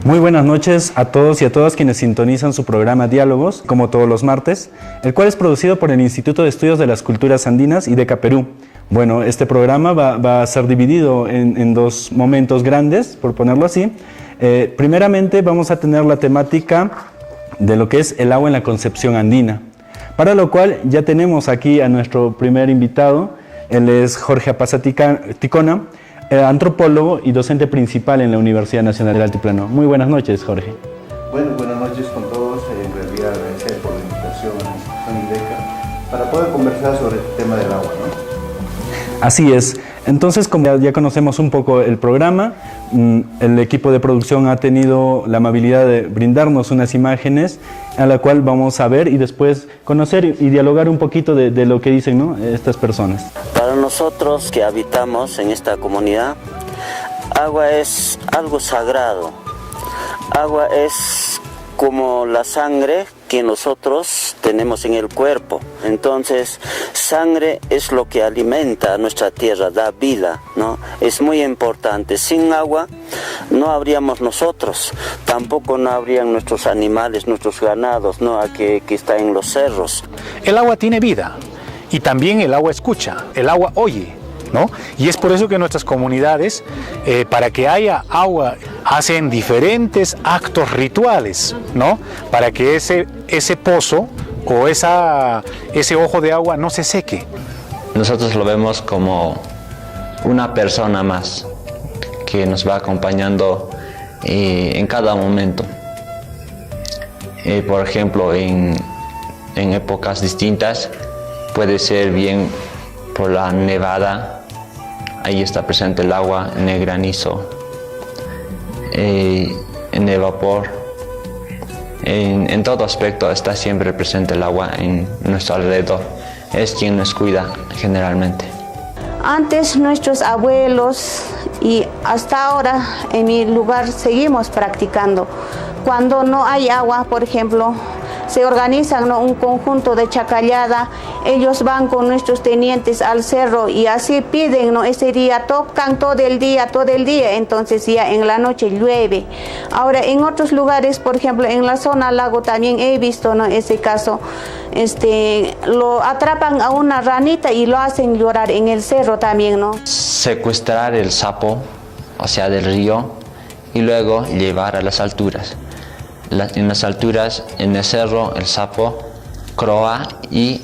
Muy buenas noches a todos y a todas quienes sintonizan su programa Diálogos, como todos los martes, el cual es producido por el Instituto de Estudios de las Culturas Andinas y DECA Perú. Bueno, este programa va a ser dividido en dos momentos grandes, por ponerlo así. Primeramente vamos a tener la temática de lo que es el agua en la concepción andina, para lo cual ya tenemos aquí a nuestro primer invitado. Él es Jorge Apaza Ticona, antropólogo y docente principal en la Universidad Nacional del Altiplano. Muy buenas noches, Jorge. Bueno, buenas noches con todos. En realidad agradecer por la invitación a la institución IDECA para poder conversar sobre el tema del agua, ¿no? Así es. Entonces, como ya conocemos un poco el programa, el equipo de producción ha tenido la amabilidad de brindarnos unas imágenes a la cual vamos a ver y después conocer y dialogar un poquito de lo que dicen, ¿no?, estas personas. Para nosotros que habitamos en esta comunidad, agua es algo sagrado. Agua es como la sangre que nosotros tenemos en el cuerpo. Entonces, sangre es lo que alimenta a nuestra tierra, da vida, ¿no? Es muy importante. Sin agua no habríamos nosotros, tampoco no habrían nuestros animales, nuestros ganados, ¿no?, que están en los cerros. El agua tiene vida y también el agua escucha, el agua oye, ¿no? Y es por eso que nuestras comunidades, para que haya agua, hacen diferentes actos rituales, ¿no?, para que ese pozo o ese ojo de agua no se seque. Nosotros lo vemos como una persona más que nos va acompañando en cada momento. Por ejemplo, en épocas distintas puede ser bien por la nevada, ahí está presente el agua, en el granizo, en el vapor, en todo aspecto está siempre presente el agua en nuestro alrededor, es quien nos cuida generalmente. Antes nuestros abuelos y hasta ahora en mi lugar seguimos practicando. Cuando no hay agua, por ejemplo, se organizan, ¿no?, un conjunto de chacallada, ellos van con nuestros tenientes al cerro y así piden, ¿no?, ese día tocan todo el día, entonces ya en la noche llueve. Ahora en otros lugares, por ejemplo en la zona lago también he visto, ¿no?, ese caso, lo atrapan a una ranita y lo hacen llorar en el cerro también, ¿no? Secuestrar el sapo, o sea, del río, y luego llevar a las alturas. En las alturas, en el cerro, el sapo croa y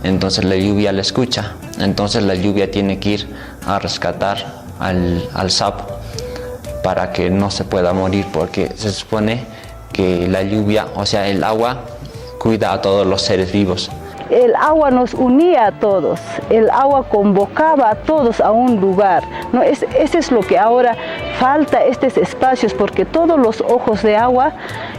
entonces la lluvia le escucha. Entonces la lluvia tiene que ir a rescatar al sapo para que no se pueda morir, porque se supone que la lluvia, o sea, el agua, cuida a todos los seres vivos. El agua nos unía a todos, el agua convocaba a todos a un lugar, ¿no? Ese es lo que ahora falta, estos espacios, porque todos los ojos de agua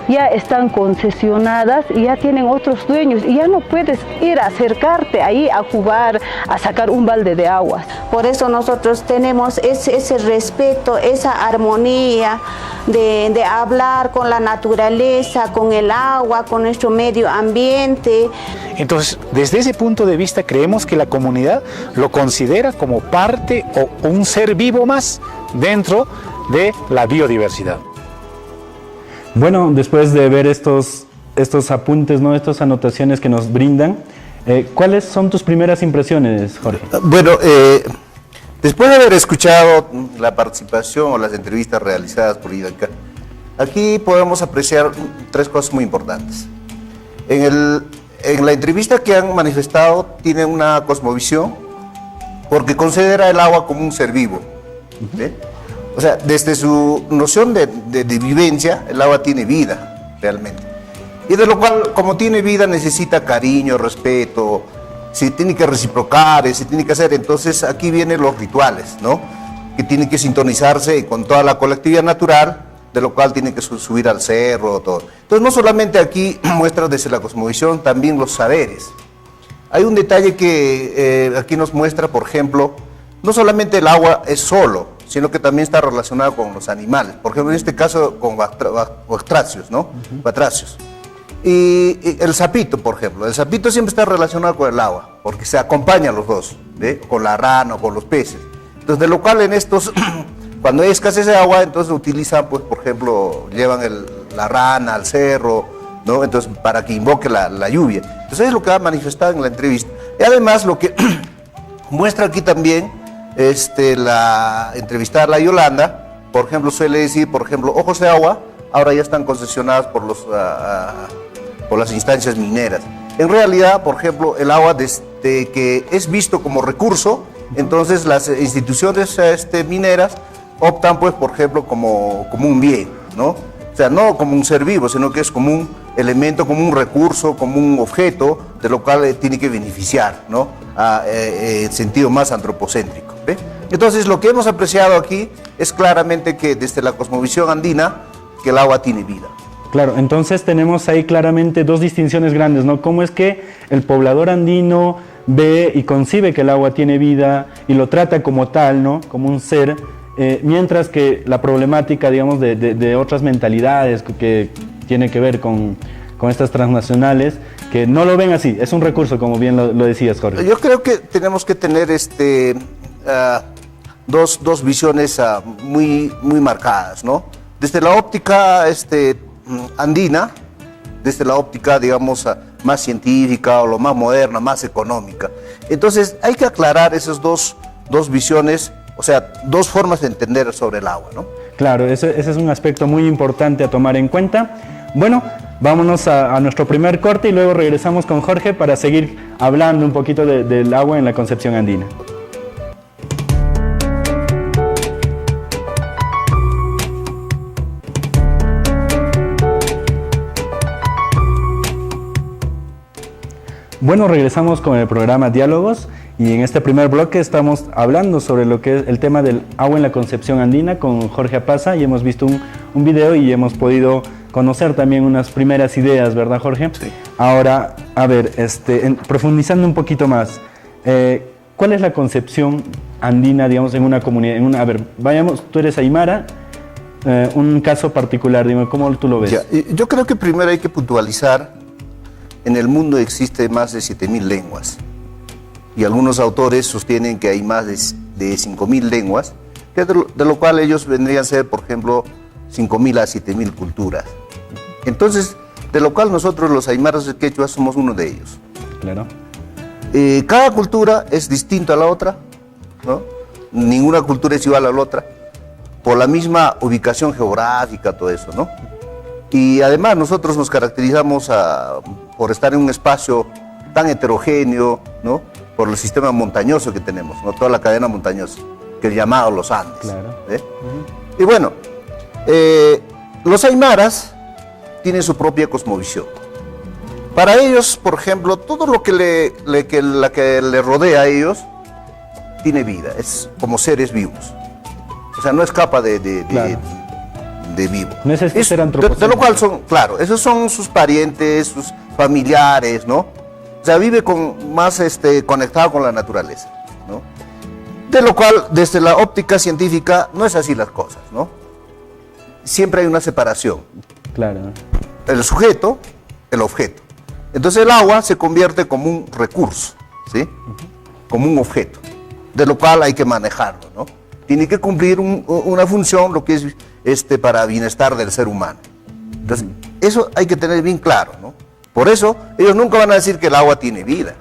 ya están concesionadas y ya tienen otros dueños y ya no puedes ir a acercarte ahí a jugar, a sacar un balde de agua. Por eso nosotros tenemos ese respeto, esa armonía de hablar con la naturaleza, con el agua, con nuestro medio ambiente. Entonces, desde ese punto de vista, creemos que la comunidad lo considera como parte o un ser vivo más dentro de la biodiversidad. Bueno, después de ver estos apuntes, ¿no?, estas anotaciones que nos brindan, ¿cuáles son tus primeras impresiones, Jorge? Bueno, después de haber escuchado la participación o las entrevistas realizadas por IDECA, aquí podemos apreciar tres cosas muy importantes. En la entrevista que han manifestado, tienen una cosmovisión porque considera el agua como un ser vivo, ¿sí? O sea, desde su noción de vivencia, el agua tiene vida, realmente. Y de lo cual, como tiene vida, necesita cariño, respeto, se tiene que reciprocar, se tiene que hacer. Entonces, aquí vienen los rituales, ¿no?, que tienen que sintonizarse con toda la colectividad natural, de lo cual tiene que subir al cerro, todo. Entonces, no solamente aquí muestra desde la cosmovisión, también los saberes. Hay un detalle que aquí nos muestra, por ejemplo, no solamente el agua es solo, sino que también está relacionado con los animales. Por ejemplo, en este caso con batracios, ¿no? Batracios. Y el sapito, por ejemplo, el sapito siempre está relacionado con el agua, porque se acompañan los dos, ¿ve?, con la rana o con los peces. Entonces, de lo cual en estos Cuando hay escasez de agua, entonces utilizan, pues, por ejemplo, llevan la rana al cerro, ¿no? Entonces, para que invoque la lluvia. Entonces, es lo que ha manifestado en la entrevista. Y además, lo que muestra aquí también, la entrevistada, la Yolanda, por ejemplo, suele decir, por ejemplo, ojos de agua, ahora ya están concesionadas por las instancias mineras. En realidad, por ejemplo, el agua, desde que es visto como recurso, entonces las instituciones mineras optan, pues, por ejemplo, como un bien, ¿no? O sea, no como un ser vivo, sino que es como un elemento, como un recurso, como un objeto, de lo cual tiene que beneficiar, ¿no? En sentido más antropocéntrico, ¿ve? Entonces, lo que hemos apreciado aquí es claramente que desde la cosmovisión andina, que el agua tiene vida. Claro, entonces tenemos ahí claramente dos distinciones grandes, ¿no? Cómo es que el poblador andino ve y concibe que el agua tiene vida y lo trata como tal, ¿no? Como un ser, mientras que la problemática, digamos, de otras mentalidades que tiene que ver con estas transnacionales, que no lo ven así, es un recurso, como bien lo decías, Jorge. Yo creo que tenemos que tener dos visiones muy marcadas, ¿no? Desde la óptica andina, desde la óptica, digamos, más científica o lo más moderna, más económica. Entonces, hay que aclarar esas dos visiones, o sea, dos formas de entender sobre el agua, ¿no? Claro, ese es un aspecto muy importante a tomar en cuenta. Bueno, vámonos a nuestro primer corte y luego regresamos con Jorge para seguir hablando un poquito del agua en la concepción andina. Bueno, regresamos con el programa Diálogos y en este primer bloque estamos hablando sobre lo que es el tema del agua en la concepción andina con Jorge Apaza y hemos visto un video y hemos podido conocer también unas primeras ideas, ¿verdad, Jorge? Sí. Ahora, a ver, profundizando un poquito más, ¿cuál es la concepción andina, digamos, en una comunidad? A ver, vayamos, tú eres aymara, un caso particular, dime, ¿cómo tú lo ves? Ya, yo creo que primero hay que puntualizar. En el mundo existe más de 7.000 lenguas y algunos autores sostienen que hay más de 5.000 lenguas, de lo cual ellos vendrían a ser, por ejemplo, 5.000 a 7.000 culturas. Entonces, de lo cual nosotros los aymaras de quechua somos uno de ellos. Claro. Cada cultura es distinta a la otra, ¿no? Ninguna cultura es igual a la otra, por la misma ubicación geográfica, todo eso, ¿no? Y además nosotros nos caracterizamos por estar en un espacio tan heterogéneo, ¿no? Por el sistema montañoso que tenemos, ¿no? Toda la cadena montañosa, que es llamado los Andes. Claro. Y bueno, los aymaras tienen su propia cosmovisión. Para ellos, por ejemplo, todo lo que le rodea a ellos tiene vida, es como seres vivos. O sea, no escapa de vivo. No es ser antropocéntrico. De lo cual son, claro, esos son sus parientes, sus familiares, ¿no? O sea, vive más conectado con la naturaleza, ¿no? De lo cual, desde la óptica científica, no es así las cosas, ¿no? Siempre hay una separación. Claro. El sujeto, el objeto. Entonces el agua se convierte como un recurso, ¿sí? Como un objeto, de lo cual hay que manejarlo, ¿no? Tiene que cumplir una función, lo que es para bienestar del ser humano. Entonces, eso hay que tener bien claro, ¿no? Por eso, ellos nunca van a decir que el agua tiene vida.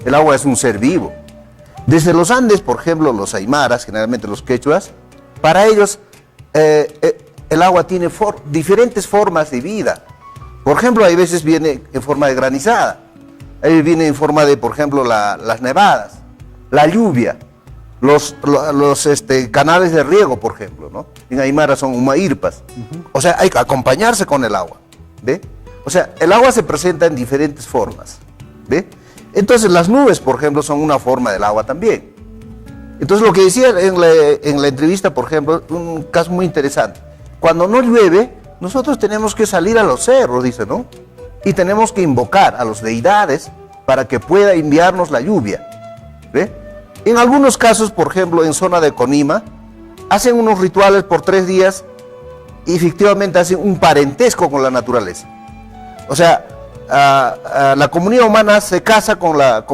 El agua es un ser vivo. Desde los Andes, por ejemplo, los aymaras, generalmente los quechuas, para ellos el agua tiene diferentes formas de vida. Por ejemplo, hay veces viene en forma de granizada, hay viene en forma de, por ejemplo, las nevadas, la lluvia, los canales de riego, por ejemplo, ¿no? En aymara son humairpas. O sea, hay que acompañarse con el agua, ¿ve? O sea, el agua se presenta en diferentes formas, ¿ve? Entonces las nubes, por ejemplo, son una forma del agua también. Entonces lo que decía en la entrevista, por ejemplo, un caso muy interesante. Cuando no llueve, nosotros tenemos que salir a los cerros, dice, ¿no? Y tenemos que invocar a las deidades para que pueda enviarnos la lluvia, ¿ve? En algunos casos, por ejemplo, en zona de Conima, hacen unos rituales por 3 días y efectivamente hacen un parentesco con la naturaleza. O sea, la comunidad humana se casa con la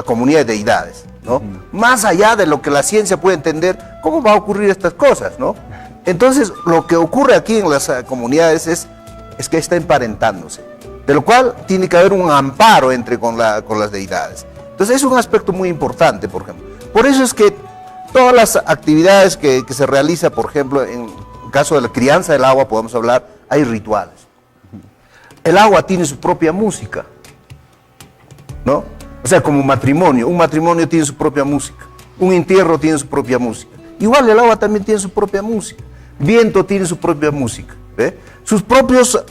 comunidad de deidades. ¿no? Más allá de lo que la ciencia puede entender, ¿cómo va a ocurrir estas cosas, ¿no? Entonces, lo que ocurre aquí en las comunidades es que está emparentándose, de lo cual tiene que haber un amparo con las deidades. Entonces, es un aspecto muy importante, por ejemplo. Por eso es que todas las actividades que se realizan, por ejemplo, en el caso de la crianza del agua, podemos hablar, hay rituales. El agua tiene su propia música, ¿no? O sea, como un matrimonio tiene su propia música, un entierro tiene su propia música. Igual el agua también tiene su propia música, viento tiene su propia música, ¿ve? Sus propios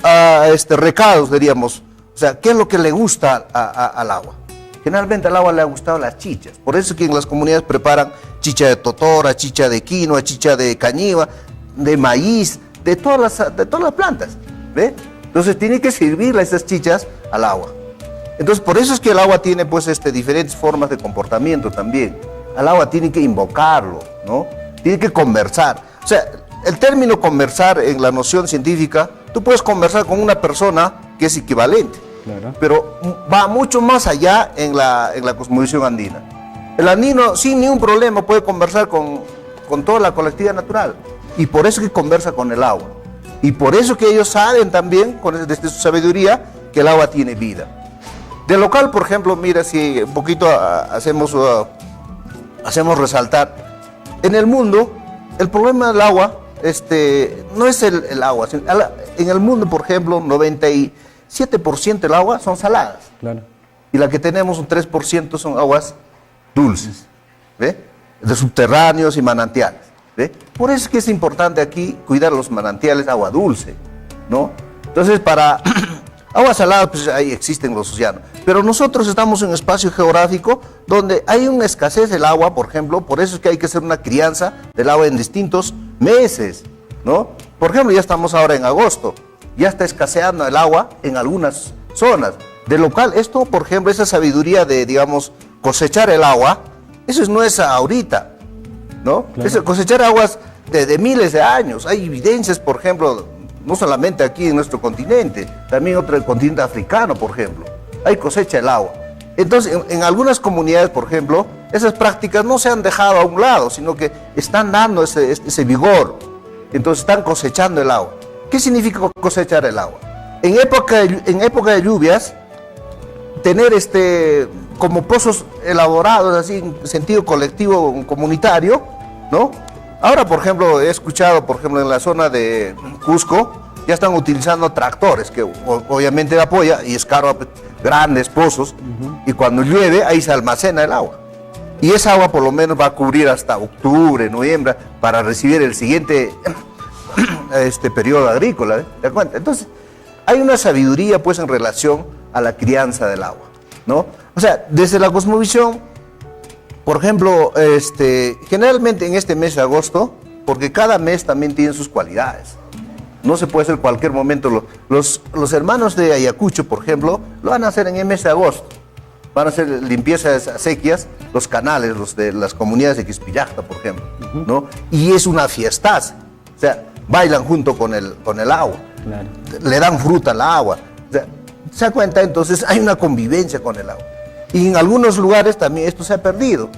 recados, diríamos. O sea, ¿qué es lo que le gusta al agua? Generalmente al agua le han gustado las chichas, por eso es que en las comunidades preparan chicha de totora, chicha de quinoa, chicha de cañiva, de maíz, de todas las plantas, ¿ve? Entonces tiene que servirle esas chichas al agua. Entonces por eso es que el agua tiene pues diferentes formas de comportamiento también. Al agua tiene que invocarlo, ¿no? Tiene que conversar. O sea, el término conversar en la noción científica, tú puedes conversar con una persona que es equivalente, claro, pero va mucho más allá en la cosmovisión andina. El andino sin ningún problema puede conversar con toda la colectividad natural, y por eso que conversa con el agua. Y por eso que ellos saben también, desde su sabiduría, que el agua tiene vida. De local, por ejemplo, mira, si un poquito hacemos resaltar, en el mundo, el problema del agua no es el agua. En el mundo, por ejemplo, 97% del agua son saladas. Claro. Y la que tenemos, un 3% son aguas dulces, ¿ve? De subterráneos y manantiales, ¿ve? Por eso es que es importante aquí cuidar los manantiales, agua dulce, ¿no? Entonces, para agua salada, pues ahí existen los océanos. Pero nosotros estamos en un espacio geográfico donde hay una escasez del agua, por ejemplo, por eso es que hay que hacer una crianza del agua en distintos meses, ¿no? Por ejemplo, ya estamos ahora en agosto, ya está escaseando el agua en algunas zonas. De lo cual, esto, por ejemplo, esa sabiduría de, digamos, cosechar el agua, eso no es ahorita, ¿no? Claro. Es cosechar aguas de miles de años. Hay evidencias, por ejemplo, no solamente aquí en nuestro continente, también en otro continente africano, por ejemplo. Hay cosecha del agua. Entonces, en algunas comunidades, por ejemplo, esas prácticas no se han dejado a un lado, sino que están dando ese vigor. Entonces, están cosechando el agua. ¿Qué significa cosechar el agua? En época de lluvias, tener como pozos elaborados, así en sentido colectivo, comunitario, ¿no? Ahora, por ejemplo, he escuchado, por ejemplo, en la zona de Cusco, ya están utilizando tractores, que obviamente apoya y escarba grandes pozos, y cuando llueve, ahí se almacena el agua. Y esa agua por lo menos va a cubrir hasta octubre, noviembre, para recibir el siguiente periodo agrícola, ¿eh? ¿Te das cuenta? Entonces, hay una sabiduría, pues, en relación a la crianza del agua, ¿no? O sea, desde la cosmovisión, por ejemplo, generalmente en este mes de agosto, porque cada mes también tiene sus cualidades. No se puede hacer en cualquier momento. Los hermanos de Ayacucho, por ejemplo, lo van a hacer en el mes de agosto. Van a hacer limpiezas sequias, los canales, los de las comunidades de Quispillacta, por ejemplo, ¿no? Y es una fiestaza. O sea, bailan junto con el agua. Claro. Le dan fruta al agua. O sea, ¿se da cuenta? Entonces hay una convivencia con el agua. Y en algunos lugares también esto se ha perdido.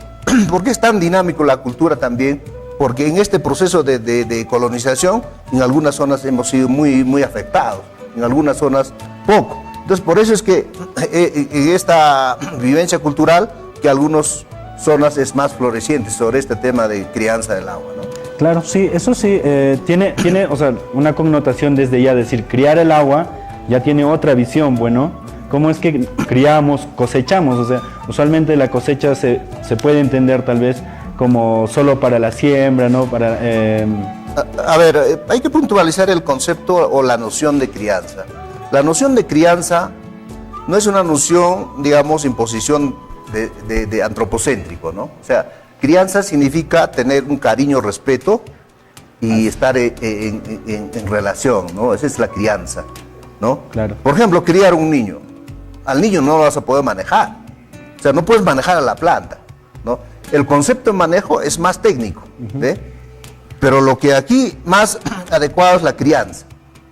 ¿Por qué es tan dinámico la cultura también? Porque en este proceso de colonización, en algunas zonas hemos sido muy afectados, en algunas zonas poco. Entonces, por eso es que en esta vivencia cultural, que algunas zonas es más floreciente sobre este tema de crianza del agua, ¿no? Claro, sí, eso sí, tiene o sea, una connotación desde ya, decir, criar el agua ya tiene otra visión, bueno. ¿Cómo es que criamos, cosechamos? O sea, usualmente la cosecha se puede entender tal vez como solo para la siembra, ¿no? A ver, hay que puntualizar el concepto o la noción de crianza. La noción de crianza no es una noción, digamos, imposición de antropocéntrico, ¿no? O sea, crianza significa tener un cariño, respeto y estar en relación, ¿no? Esa es la crianza, ¿no? Claro. Por ejemplo, criar un niño. Al niño no lo vas a poder manejar. O sea, no puedes manejar a la planta, ¿no? El concepto de manejo es más técnico, ¿ve? Pero lo que aquí más adecuado es la crianza.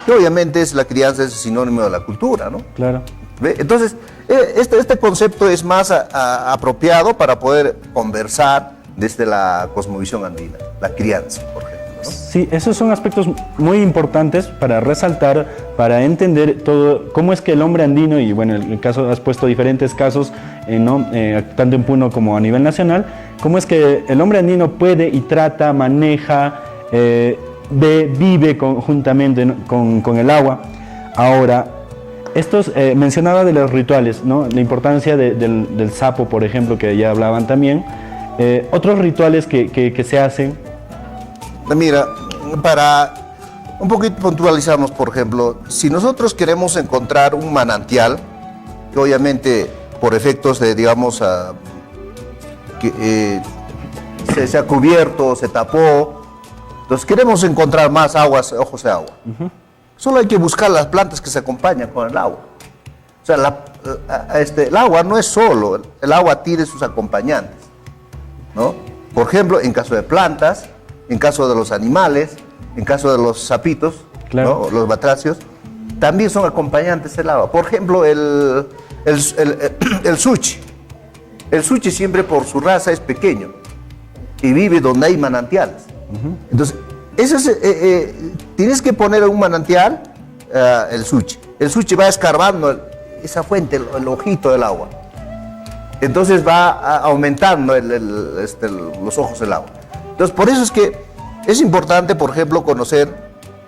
Que obviamente la crianza es sinónimo de la cultura, ¿no? Claro. ¿Ve? Entonces, Este concepto es más apropiado para poder conversar desde la cosmovisión andina, la crianza, por ejemplo, ¿no? Sí, esos son aspectos muy importantes para resaltar, para entender todo, cómo es que el hombre andino, y bueno, en el caso has puesto diferentes casos, tanto en Puno como a nivel nacional, cómo es que el hombre andino puede y trata, maneja, vive conjuntamente, ¿no?, con el agua. Ahora, mencionaba de los rituales, ¿no?, la importancia del sapo, por ejemplo, que ya hablaban también. Otros rituales que se hacen. Mira, para un poquito puntualizamos, por ejemplo, si nosotros queremos encontrar un manantial, que obviamente por efectos de, digamos, se ha cubierto, se tapó, entonces queremos encontrar más ojos de agua. Solo hay que buscar las plantas que se acompañan con el agua. O sea, el agua no es solo, el agua tiene sus acompañantes, ¿no? Por ejemplo, en caso de plantas, en caso de los animales, en caso de los sapitos, claro, ¿no?, los batracios, también son acompañantes del agua. Por ejemplo, el suchi. El suchi siempre por su raza es pequeño y vive donde hay manantiales. Entonces, tienes que poner un manantial, el suchi. El suchi va escarbando esa fuente, el ojito del agua. Entonces va aumentando los ojos del agua. Entonces, por eso es que es importante, por ejemplo, conocer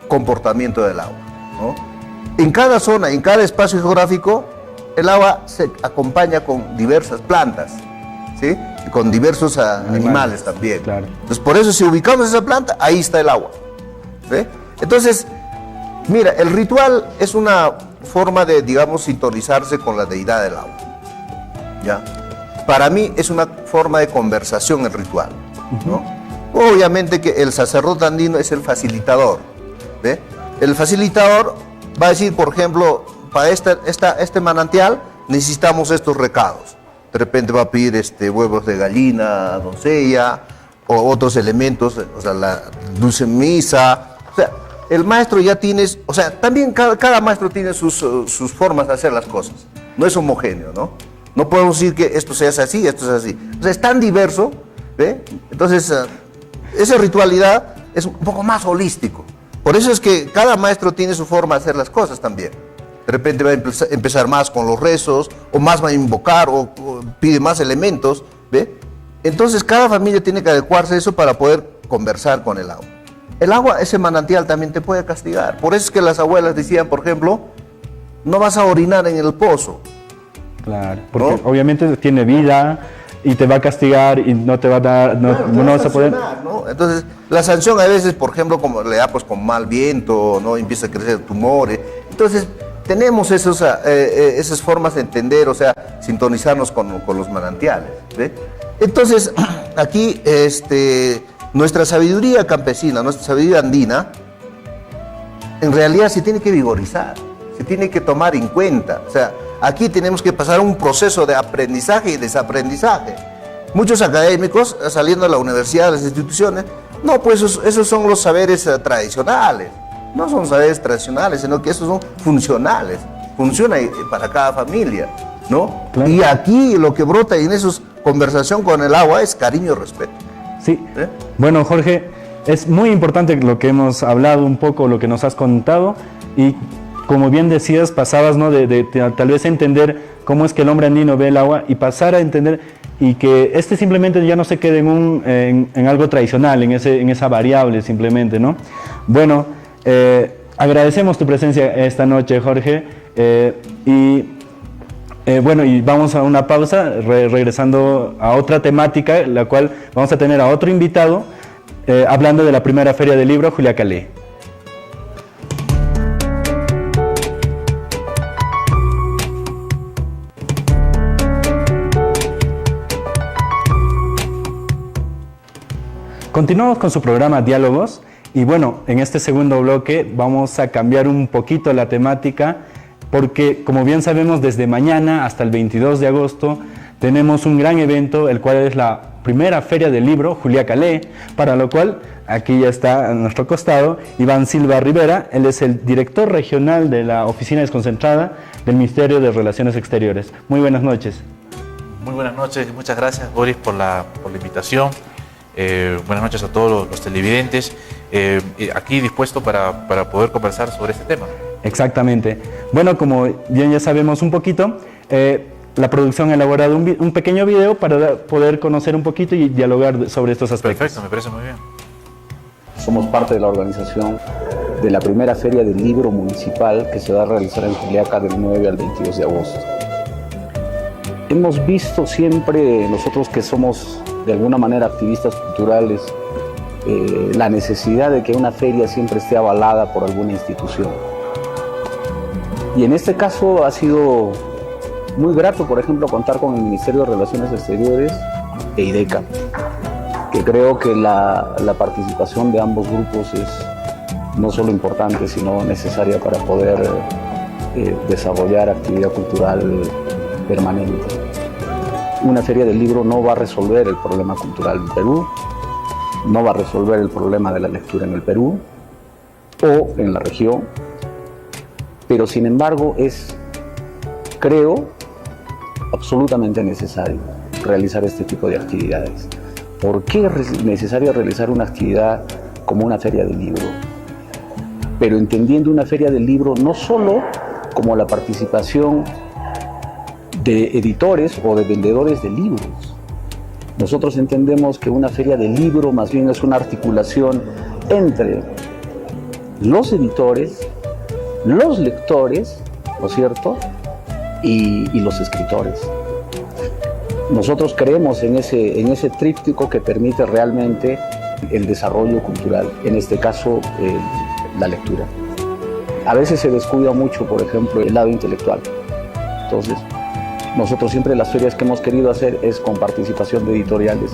comportamiento del agua, ¿no? En cada zona, en cada espacio geográfico, el agua se acompaña con diversas plantas, ¿sí? Y con diversos animales también. Claro. Entonces, por eso, si ubicamos esa planta, ahí está el agua, ¿sí? Entonces, mira, el ritual es una forma de, digamos, sintonizarse con la deidad del agua, ¿ya? Para mí es una forma de conversación el ritual, ¿no? Obviamente que el sacerdote andino es el facilitador, ¿ve? El facilitador va a decir, por ejemplo, para este manantial necesitamos estos recados. De repente va a pedir huevos de gallina, doncella, o otros elementos, o sea, la dulce misa. O sea, el maestro ya tiene, o sea, también cada maestro tiene sus formas de hacer las cosas. No es homogéneo, ¿no? No podemos decir que esto se hace así, esto es así. O sea, es tan diverso, ¿ve? Entonces, esa ritualidad es un poco más holístico. Por eso es que cada maestro tiene su forma de hacer las cosas también. De repente va a empezar más con los rezos, o más va a invocar, o pide más elementos, ¿ve? Entonces, cada familia tiene que adecuarse a eso para poder conversar con el agua. El agua, ese manantial, también te puede castigar. Por eso es que las abuelas decían, por ejemplo, no vas a orinar en el pozo. Claro, porque ¿no? Obviamente tiene vida y te va a castigar y no te va a dar, no vas a poder, ¿no? Entonces, la sanción a veces, por ejemplo, como le da pues con mal viento, ¿no? Empieza a crecer tumores. Entonces, tenemos esas formas de entender, o sea, sintonizarnos con los manantiales, ¿ve? Entonces, aquí, nuestra sabiduría campesina, nuestra sabiduría andina, en realidad se tiene que vigorizar, se tiene que tomar en cuenta. O sea, aquí tenemos que pasar un proceso de aprendizaje y desaprendizaje. Muchos académicos, saliendo de la universidad, de las instituciones, no, pues esos son los saberes tradicionales. No son saberes tradicionales, sino que esos son funcionales. Funciona para cada familia, ¿no? Claro. Y aquí lo que brota en esa conversación con el agua es cariño y respeto. Sí. Bueno, Jorge, es muy importante lo que hemos hablado un poco, lo que nos has contado, y como bien decías, pasabas, ¿no?, de tal vez entender cómo es que el hombre andino ve el agua y pasar a entender y que simplemente ya no se quede en algo tradicional, en esa variable simplemente, ¿no? Bueno, agradecemos tu presencia esta noche, Jorge, bueno, y vamos a una pausa, regresando a otra temática, la cual vamos a tener a otro invitado, hablando de la primera Feria del Libro, Julia Calé. Continuamos con su programa Diálogos y bueno, en este segundo bloque vamos a cambiar un poquito la temática porque, como bien sabemos, desde mañana hasta el 22 de agosto tenemos un gran evento, el cual es la primera feria del libro, Juliaca Lee, para lo cual aquí ya está a nuestro costado Iván Silva Rivera. Él es el director regional de la Oficina Desconcentrada del Ministerio de Relaciones Exteriores. Muy buenas noches. Muy buenas noches, muchas gracias, Boris, por la invitación. Buenas noches a todos los televidentes. Aquí dispuesto para poder conversar sobre este tema. Exactamente. Bueno, como bien ya sabemos un poquito, la producción ha elaborado un pequeño video para poder conocer un poquito y dialogar sobre estos aspectos. Perfecto, me parece muy bien. Somos parte de la organización de la primera Feria del Libro Municipal que se va a realizar en Juliaca del 9 al 22 de agosto. Hemos visto siempre, nosotros que somos de alguna manera activistas culturales, la necesidad de que una feria siempre esté avalada por alguna institución. Y en este caso ha sido muy grato, por ejemplo, contar con el Ministerio de Relaciones Exteriores e IDECA, que creo que la participación de ambos grupos es no solo importante, sino necesaria para poder desarrollar actividad cultural permanente. Una feria del libro no va a resolver el problema cultural en Perú, no va a resolver el problema de la lectura en el Perú o en la región, pero sin embargo es, creo, absolutamente necesario realizar este tipo de actividades. ¿Por qué es necesario realizar una actividad como una feria del libro? Pero entendiendo una feria del libro no solo como la participación de editores o de vendedores de libros. Nosotros entendemos que una feria del libro más bien es una articulación entre los editores, los lectores, ¿no es cierto?, y los escritores. Nosotros creemos en ese tríptico que permite realmente el desarrollo cultural, en este caso la lectura. A veces se descuida mucho, por ejemplo, el lado intelectual. Entonces, nosotros siempre las ferias que hemos querido hacer es con participación de editoriales,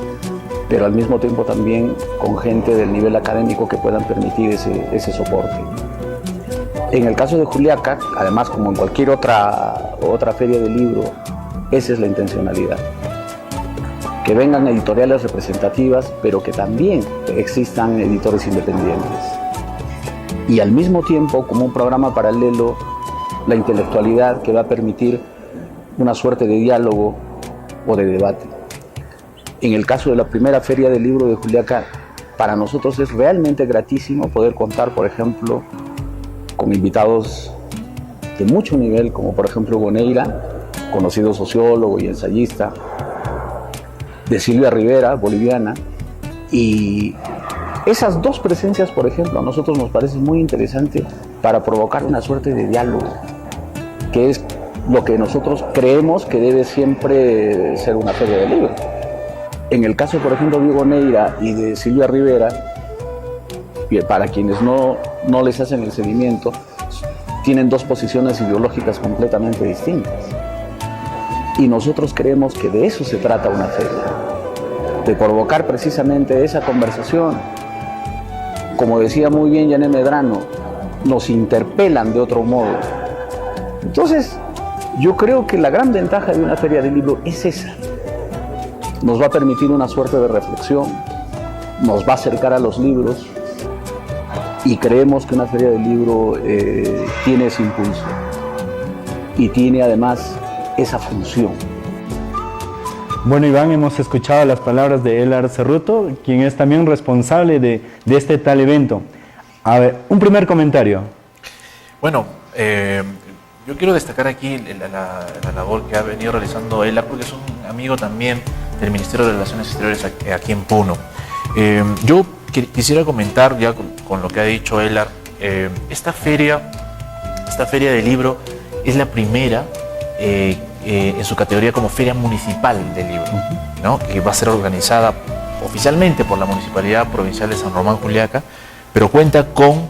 pero al mismo tiempo también con gente del nivel académico que puedan permitir ese soporte. En el caso de Juliaca, además como en cualquier otra feria de libro, esa es la intencionalidad. Que vengan editoriales representativas, pero que también existan editores independientes. Y al mismo tiempo, como un programa paralelo, la intelectualidad que va a permitir una suerte de diálogo o de debate. En el caso de la primera feria del libro de Juliaca, para nosotros es realmente gratísimo poder contar, por ejemplo, con invitados de mucho nivel, como por ejemplo Hugo Neira, conocido sociólogo y ensayista, de Silvia Rivera, boliviana, y esas dos presencias, por ejemplo, a nosotros nos parece muy interesante para provocar una suerte de diálogo, que es lo que nosotros creemos que debe siempre ser una feria de libro. En el caso, por ejemplo, de Hugo Neira y de Silvia Rivera, para quienes no les hacen el seguimiento, tienen dos posiciones ideológicas completamente distintas. Y nosotros creemos que de eso se trata una feria, de provocar precisamente esa conversación. Como decía muy bien Yané Medrano, nos interpelan de otro modo. Entonces, yo creo que la gran ventaja de una feria de libro es esa. Nos va a permitir una suerte de reflexión, nos va a acercar a los libros, y creemos que una feria del libro tiene ese impulso y tiene además esa función. Bueno, Iván, hemos escuchado las palabras de Elar Cerruto, quien es también responsable de este tal evento. A ver, un primer comentario. Bueno, yo quiero destacar aquí la labor que ha venido realizando Elar, porque es un amigo también del Ministerio de Relaciones Exteriores aquí en Puno. Yo quisiera comentar ya con lo que ha dicho Elar, esta feria de libro es la primera en su categoría como Feria Municipal del Libro, ¿no?, que va a ser organizada oficialmente por la Municipalidad Provincial de San Román Juliaca, pero cuenta con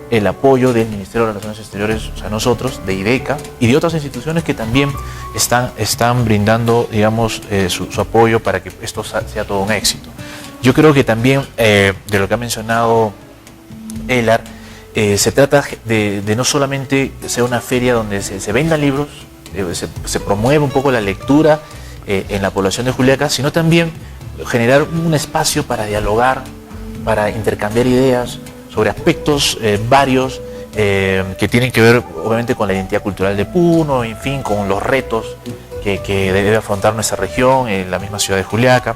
el apoyo del Ministerio de Relaciones Exteriores, o sea, nosotros, de IDECA y de otras instituciones que también están brindando, digamos, su apoyo para que esto sea todo un éxito. Yo creo que también, de lo que ha mencionado Elar, se trata de no solamente ser una feria donde se vendan libros, se promueve un poco la lectura en la población de Juliaca, sino también generar un espacio para dialogar, para intercambiar ideas sobre aspectos varios que tienen que ver obviamente con la identidad cultural de Puno, en fin, con los retos que debe afrontar nuestra región, en la misma ciudad de Juliaca.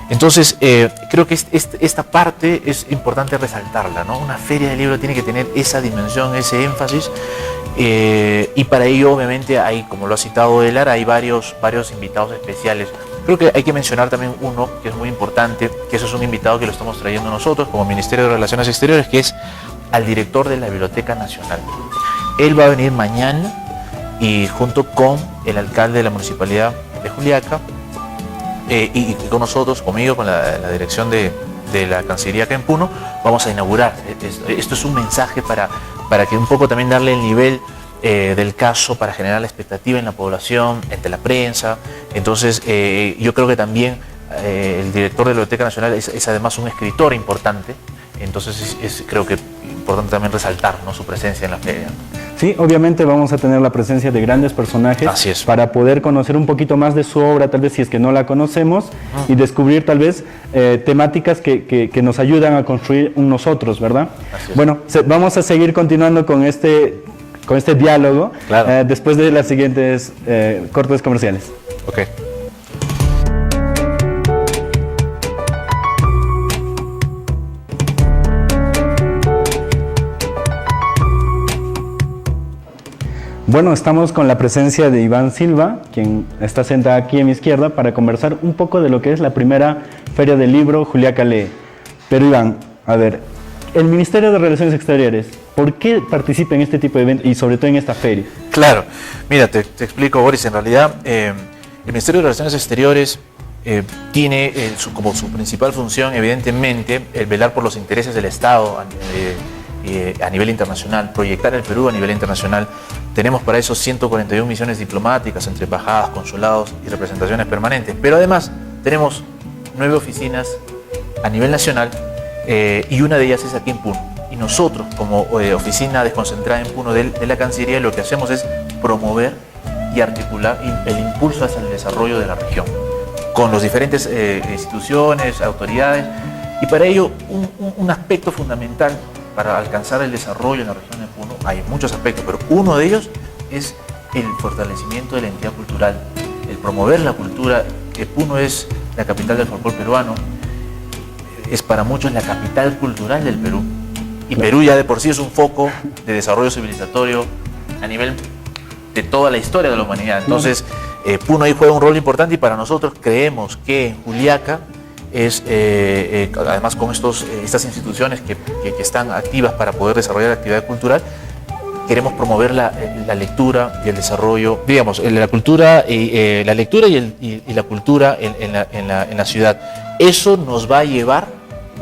Entonces, creo que esta parte es importante resaltarla, ¿no? Una feria de libro tiene que tener esa dimensión, ese énfasis, y para ello, obviamente, hay, como lo ha citado Elar, hay varios invitados especiales. Creo que hay que mencionar también uno que es muy importante, que eso es un invitado que lo estamos trayendo nosotros como Ministerio de Relaciones Exteriores, que es al director de la Biblioteca Nacional. Él va a venir mañana y junto con el alcalde de la Municipalidad de Juliaca, y con nosotros, conmigo, con la dirección de la Cancillería acá en Puno, vamos a inaugurar. Esto es un mensaje para que un poco también darle el nivel del caso, para generar la expectativa en la población, entre la prensa. Entonces, yo creo que también el director de la Biblioteca Nacional es además un escritor importante, entonces creo que es importante también resaltar, ¿no?, su presencia en la feria. Sí, obviamente vamos a tener la presencia de grandes personajes para poder conocer un poquito más de su obra, tal vez si es que no la conocemos, y descubrir tal vez temáticas que nos ayudan a construir un nosotros, ¿verdad? Bueno, vamos a seguir continuando con este diálogo, claro, después de las siguientes cortes comerciales. Ok. Bueno, estamos con la presencia de Iván Silva, quien está sentado aquí a mi izquierda, para conversar un poco de lo que es la primera Feria del Libro Juliaca Lee. Pero Iván, a ver, el Ministerio de Relaciones Exteriores, ¿por qué participa en este tipo de eventos y sobre todo en esta feria? Claro, mira, te explico, Boris. En realidad, el Ministerio de Relaciones Exteriores tiene como su principal función, evidentemente, el velar por los intereses del Estado a nivel internacional, proyectar el Perú a nivel internacional. Tenemos para eso 141 misiones diplomáticas entre embajadas, consulados y representaciones permanentes, pero además tenemos 9 oficinas a nivel nacional, y una de ellas es aquí en Puno. Y nosotros, como oficina desconcentrada en Puno de la Cancillería, lo que hacemos es promover y articular el impulso hacia el desarrollo de la región, con las diferentes instituciones, autoridades, y para ello un aspecto fundamental para alcanzar el desarrollo en la región de Puno, hay muchos aspectos, pero uno de ellos es el fortalecimiento de la identidad cultural, el promover la cultura. Que Puno es la capital del folclore peruano, es para muchos la capital cultural del Perú, y Perú ya de por sí es un foco de desarrollo civilizatorio a nivel de toda la historia de la humanidad. Entonces, Puno ahí juega un rol importante, y para nosotros creemos que en Juliaca es, además con estas instituciones que están activas para poder desarrollar la actividad cultural, queremos promover la lectura y el desarrollo, digamos, la cultura y la lectura y la cultura en la ciudad. Eso nos va a llevar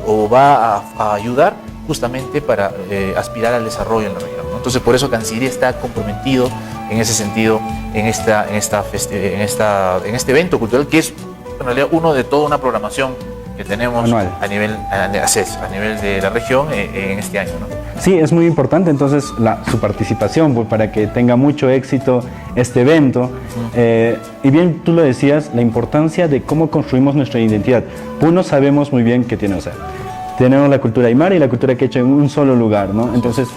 o va a ayudar justamente para aspirar al desarrollo en la región, ¿no? Entonces, por eso Cancillería está comprometido en ese sentido, en este evento cultural, que es en realidad uno de toda una programación que tenemos anual a nivel de la región en este año, ¿no? Sí, es muy importante entonces su participación, pues, para que tenga mucho éxito este evento. Y bien, tú lo decías, la importancia de cómo construimos nuestra identidad. Puno sabemos muy bien qué tiene, o sea, tenemos la cultura aymara y la cultura quechua en un solo lugar, ¿no? Entonces,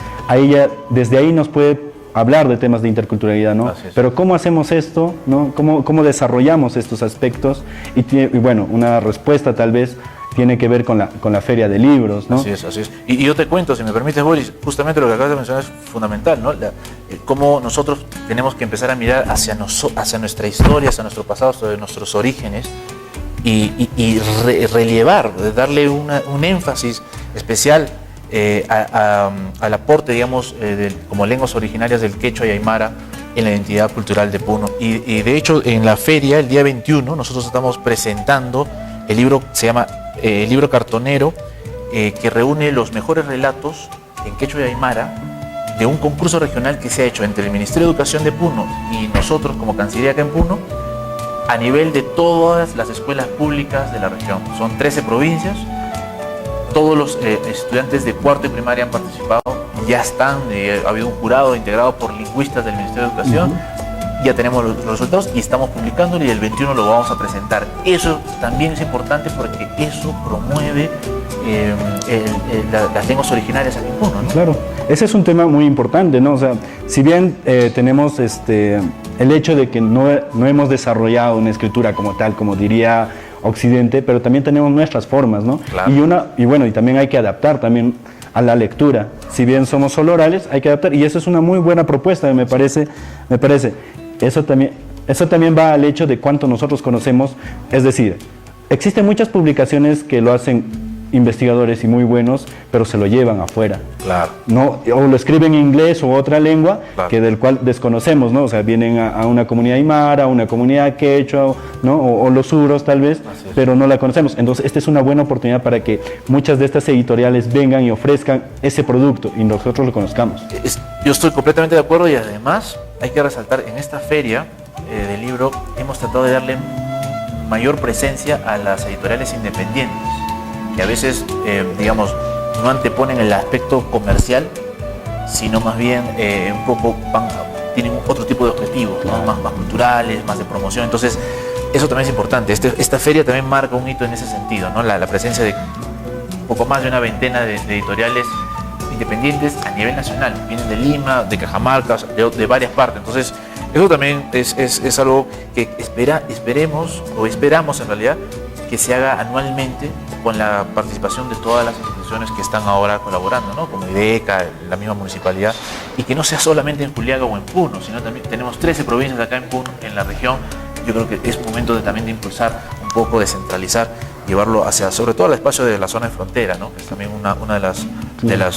desde ahí nos puede hablar de temas de interculturalidad, ¿no? Pero ¿cómo hacemos esto, ¿no? ¿Cómo desarrollamos estos aspectos? Y bueno, una respuesta tal vez tiene que ver con la feria de libros, ¿no? Así es, así es. Y yo te cuento, si me permites, Boris, justamente lo que acabas de mencionar es fundamental, ¿no? Cómo nosotros tenemos que empezar a mirar hacia nuestra historia, hacia nuestro pasado, hacia nuestros orígenes, y relevar, darle un énfasis especial al aporte, digamos, como lenguas originarias del quechua y aymara en la identidad cultural de Puno. Y de hecho, en la feria, el día 21, nosotros estamos presentando el libro, se llama el libro cartonero, que reúne los mejores relatos en quechua y aymara de un concurso regional que se ha hecho entre el Ministerio de Educación de Puno y nosotros como Cancillería acá en Puno, a nivel de todas las escuelas públicas de la región. Son 13 provincias. Todos los estudiantes de cuarto y primaria han participado, ya están, ha habido un jurado integrado por lingüistas del Ministerio de Educación, ya tenemos los resultados y estamos publicándolo y el 21 lo vamos a presentar. Eso también es importante porque eso promueve las lenguas originarias aquí en Puno, ¿no? Claro, ese es un tema muy importante, ¿no? O sea, si bien tenemos el hecho de que no hemos desarrollado una escritura como tal, como diría Occidente, pero también tenemos nuestras formas, ¿no? Claro. Y también hay que adaptar también a la lectura. Si bien somos solo orales, hay que adaptar, y eso es una muy buena propuesta, me parece. Eso también va al hecho de cuánto nosotros conocemos, es decir, existen muchas publicaciones que lo hacen investigadores y muy buenos, pero se lo llevan afuera. Claro. ¿No? O lo escriben en inglés o otra lengua, Claro. que del cual desconocemos, ¿no? O sea, vienen a una comunidad aymara, a una comunidad quechua, ¿no? O los suros tal vez, pero no la conocemos. Entonces, esta es una buena oportunidad para que muchas de estas editoriales vengan y ofrezcan ese producto y nosotros lo conozcamos. Yo estoy completamente de acuerdo y además hay que resaltar, en esta feria del libro hemos tratado de darle mayor presencia a las editoriales independientes, que a veces, digamos, no anteponen el aspecto comercial, sino más bien un poco tienen otro tipo de objetivos, ¿no? Más culturales, más de promoción. Entonces, eso también es importante. Esta feria también marca un hito en ese sentido, ¿no? La presencia de un poco más de una veintena de editoriales independientes a nivel nacional. Vienen de Lima, de Cajamarca, de varias partes. Entonces, eso también es algo que esperamos en realidad que se haga anualmente con la participación de todas las instituciones que están ahora colaborando, ¿no? Como IDECA, la misma municipalidad, y que no sea solamente en Juliaca o en Puno, sino también tenemos 13 provincias acá en Puno, en la región. Yo creo que es momento también de impulsar un poco, descentralizar, llevarlo hacia, sobre todo al espacio de la zona de frontera, ¿no? Que es también una de las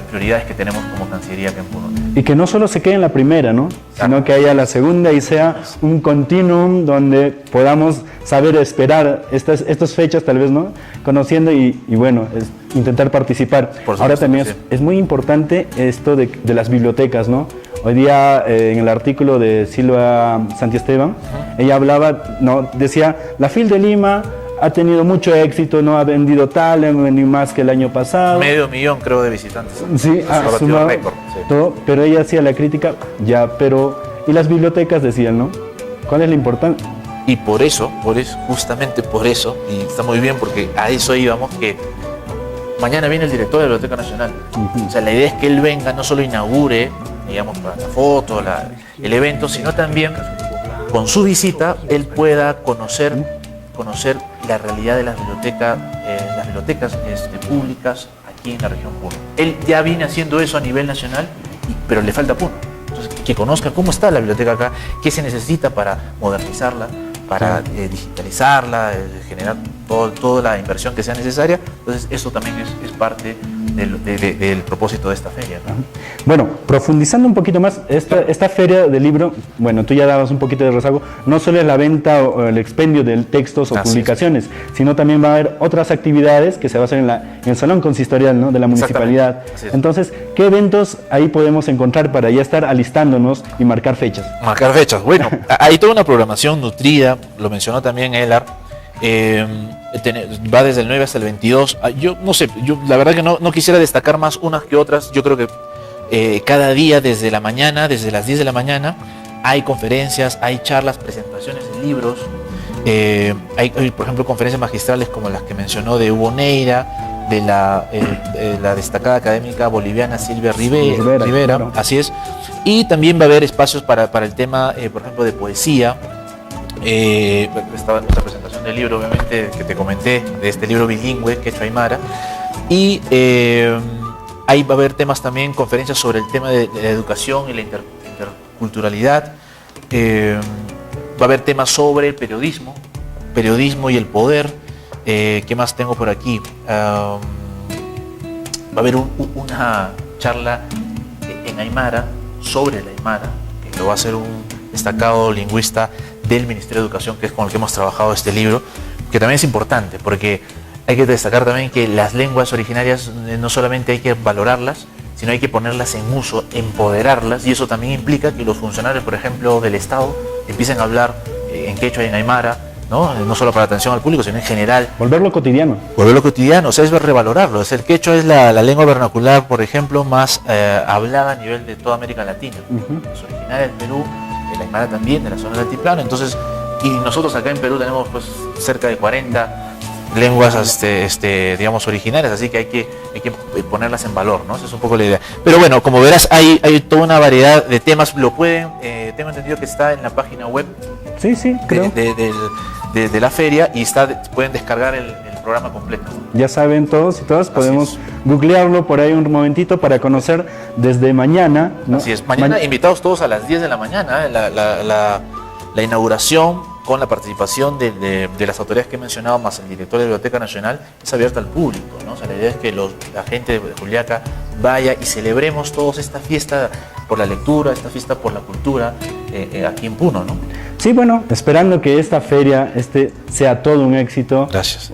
prioridades que tenemos como Cancillería acá en Puno. Y que no solo se quede en la primera, ¿no? Sino que haya la segunda y sea un continuum donde podamos saber esperar estas fechas, tal vez, ¿no? Conociendo y bueno, intentar participar. Ahora también es muy importante esto de las bibliotecas, ¿no? Hoy día en el artículo de Silva Santiesteban, ella hablaba, ¿no? Decía, la FIL de Lima ha tenido mucho éxito, no ha vendido tal, ha vendido más que el año pasado. 500,000, creo, de visitantes. Sí, ha sumado récord, sí. todo, pero ella hacía la crítica, y las bibliotecas decían, ¿no? ¿Cuál es la importancia? Y justamente por eso, y está muy bien porque a eso íbamos, que mañana viene el director de la Biblioteca Nacional. O sea, la idea es que él venga, no solo inaugure, digamos, para la foto, el evento, sino también con su visita él pueda conocer la realidad de las bibliotecas públicas aquí en la región Puno. Él ya viene haciendo eso a nivel nacional, pero le falta Puno. Entonces, que conozca cómo está la biblioteca acá, qué se necesita para modernizarla, para digitalizarla, generar toda la inversión que sea necesaria. Entonces, eso también es parte del propósito de esta feria, ¿no? Bueno, profundizando un poquito más, esta feria del libro, bueno, tú ya dabas un poquito de rezago, no solo es la venta o el expendio de textos o publicaciones, sino también va a haber otras actividades que se basan en el salón consistorial, ¿no? De la municipalidad. Entonces, ¿qué eventos ahí podemos encontrar para ya estar alistándonos y marcar fechas? Marcar fechas, bueno, hay toda una programación nutrida, lo mencionó también Elar. Va desde el 9 hasta el 22. Yo no sé, yo la verdad que no quisiera destacar más unas que otras. Yo creo que cada día desde la mañana, desde las 10 de la mañana, hay conferencias, hay charlas, presentaciones de libros. Hay, por ejemplo, conferencias magistrales como las que mencionó de Hugo Neira, de la destacada académica boliviana Silvia Rivera, claro. Así es. Y también va a haber espacios para el tema, por ejemplo, de poesía. Esta presentación del libro, obviamente, que te comenté, de este libro bilingüe, quechua aymara. Y ahí va a haber temas también, conferencias sobre el tema de la educación y la interculturalidad. Va a haber temas sobre el periodismo y el poder. ¿Qué más tengo por aquí? Va a haber una charla en aymara, sobre la aymara, que lo va a hacer un destacado lingüista del Ministerio de Educación, que es con el que hemos trabajado este libro, que también es importante, porque hay que destacar también que las lenguas originarias no solamente hay que valorarlas, sino hay que ponerlas en uso, empoderarlas, y eso también implica que los funcionarios, por ejemplo, del Estado, empiecen a hablar en quechua y en aymara, No solo para atención al público, sino en general. Volverlo cotidiano. Volverlo cotidiano, o sea, es revalorarlo. El quechua es la lengua vernacular, por ejemplo, más hablada a nivel de toda América Latina. Es originaria del Perú, el aymara también, de la zona del altiplano. Entonces, y nosotros acá en Perú tenemos pues cerca de 40 lenguas digamos originarias, así que hay que ponerlas en valor, ¿no? Esa es un poco la idea. Pero bueno, como verás, hay toda una variedad de temas. Lo pueden, tengo entendido que está en la página web Sí, creo. de la feria, y pueden descargar el programa completo. Ya saben todos y todas, podemos googlearlo por ahí un momentito para conocer desde mañana, ¿no? Así es, mañana invitados todos a las 10 de la mañana, la inauguración con la participación de las autoridades que he mencionado, más el director de la Biblioteca Nacional, es abierta al público, ¿no? O sea, la idea es que la gente de Juliaca vaya y celebremos todos esta fiesta por la lectura, esta fiesta por la cultura aquí en Puno, ¿no? Sí, bueno, esperando que esta feria sea todo un éxito. Gracias.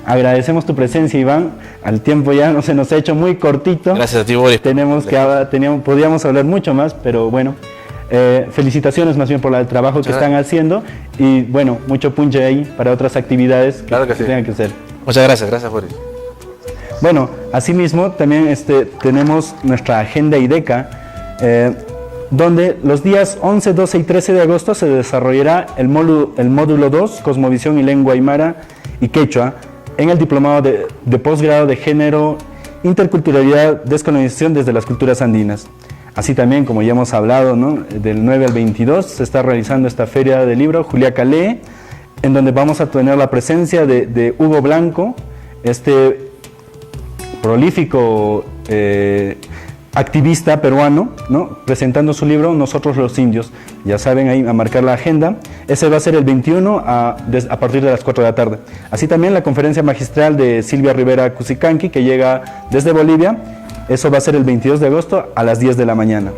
Agradecemos tu presencia, Iván. Al tiempo ya no se nos ha hecho muy cortito. Gracias a ti, Boris. Podíamos hablar mucho más, pero bueno. Felicitaciones más bien por el trabajo que están haciendo, y bueno, mucho punche ahí para otras actividades que tengan que hacer. Muchas gracias Boris. Bueno, asimismo también tenemos nuestra agenda IDECA, donde los días 11, 12 y 13 de agosto se desarrollará el módulo 2, Cosmovisión y Lengua Aymara y Quechua, en el diplomado de posgrado de Género, Interculturalidad, Descolonización desde las Culturas Andinas. Así también, como ya hemos hablado, ¿no? Del 9 al 22 se está realizando esta feria del libro, Juliaca Lee, en donde vamos a tener la presencia de Hugo Blanco, prolífico activista peruano, ¿no? Presentando su libro Nosotros los Indios. Ya saben, ahí a marcar la agenda. Ese va a ser el 21 a partir de las 4 de la tarde. Así también la conferencia magistral de Silvia Rivera Cusicanqui, que llega desde Bolivia. Eso va a ser el 22 de agosto a las 10 de la mañana.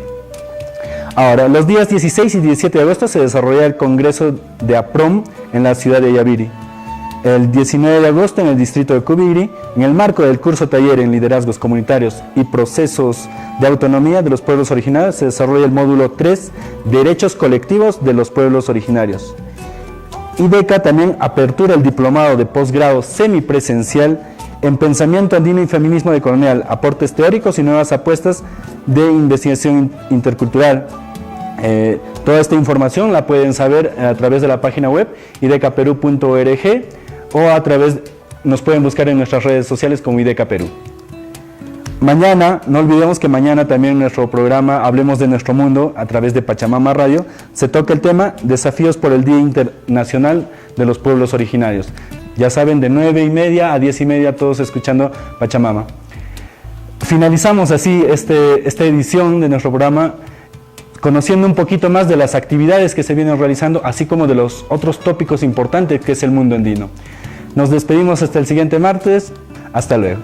Ahora, los días 16 y 17 de agosto se desarrolla el Congreso de APROM en la ciudad de Yabiri. El 19 de agosto en el distrito de Cubiri, en el marco del curso taller en liderazgos comunitarios y procesos de autonomía de los pueblos originarios, se desarrolla el módulo 3, Derechos colectivos de los pueblos originarios. IDECA también apertura el diplomado de posgrado semipresencial en Pensamiento Andino y Feminismo Decolonial, aportes teóricos y nuevas apuestas de investigación intercultural. Toda esta información la pueden saber a través de la página web idecaperú.org, o nos pueden buscar en nuestras redes sociales como IDECA Perú. Mañana, no olvidemos que mañana también en nuestro programa Hablemos de Nuestro Mundo, a través de Pachamama Radio, se toca el tema Desafíos por el Día Internacional de los Pueblos Originarios. Ya saben, de 9:30 a 10:30, todos escuchando Pachamama. Finalizamos así esta edición de nuestro programa, conociendo un poquito más de las actividades que se vienen realizando, así como de los otros tópicos importantes que es el mundo andino. Nos despedimos hasta el siguiente martes. Hasta luego.